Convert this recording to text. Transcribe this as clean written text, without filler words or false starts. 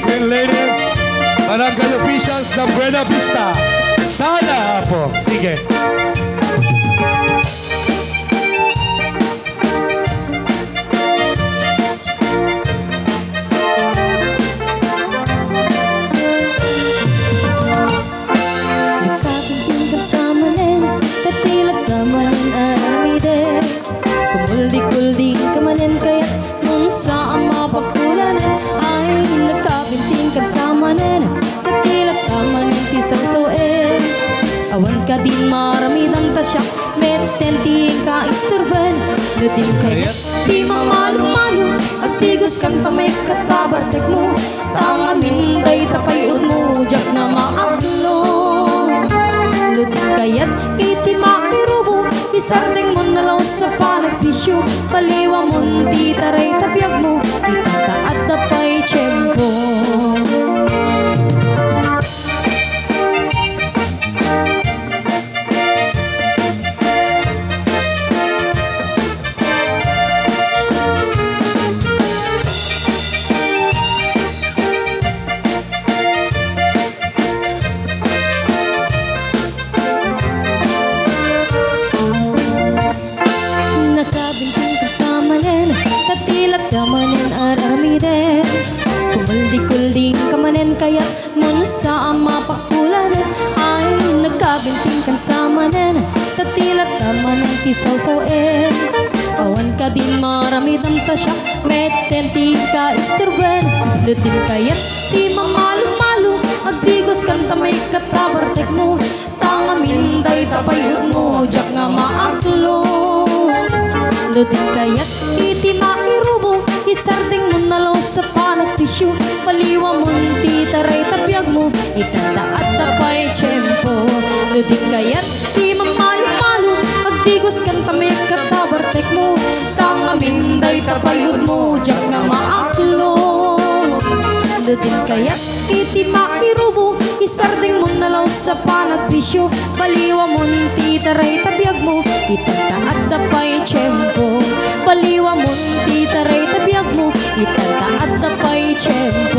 Queen ladies, barangay officials ng Buena Vista. Sana po. Sige. Nagkapinting kasama rin, katilag ka manin aramide. Kumuldi-kuldi ka manin, kaya nun sa ang mapakulanan. Ay, nagkapinting kasama rin, katilag ka manin tisawsoe. Awan ka din maramidang tasyak, metenti ka isturban. Natin kaya di mamalo-malo, agtigos kan pamay katabartek mo. Tangamin day tapayod mo, jak na maaglo. Lutin kaya't iti makirubo, isarding mo na lang sa panagpisyo. Paliwa mo di taray tabiyag mo, itataat na pa'y tiyempo. Nakabinting kasama rin, katilag ka manin aramide. Kumuldi-kuldi ka manin, kaya muna sa ang mapakulanan. Ay, nagkabinting kasama rin, katilag ka manin tisawsawen. Awan ka din maramidang tasyak, metenti ka isturban. Lutin kaya't di mamalo-malo, agdigos kan tamay katabartek mo. Tangamin day tapayod mo, jak nga maaglo. Lutin kaya't iti makirubo, isarding mo na lang sa panagpisyo. Paliwa mo ti taray tapyag mo, itataat na pa'y tiyempo. Lutin kaya't di mamalo-malo, agdigos kan tamay katabartek mo. Tangamin day tapayod mo, jak nga maaklo. Lutin kaya't iti makirubo, isarding mo na lang sa panagpisyo. Paliwa mo ti taray tapyag mo, itataat na pa'y tiyempo. Paliwa mo ti taray tapyag mo, itataat na pa'y tiyempo.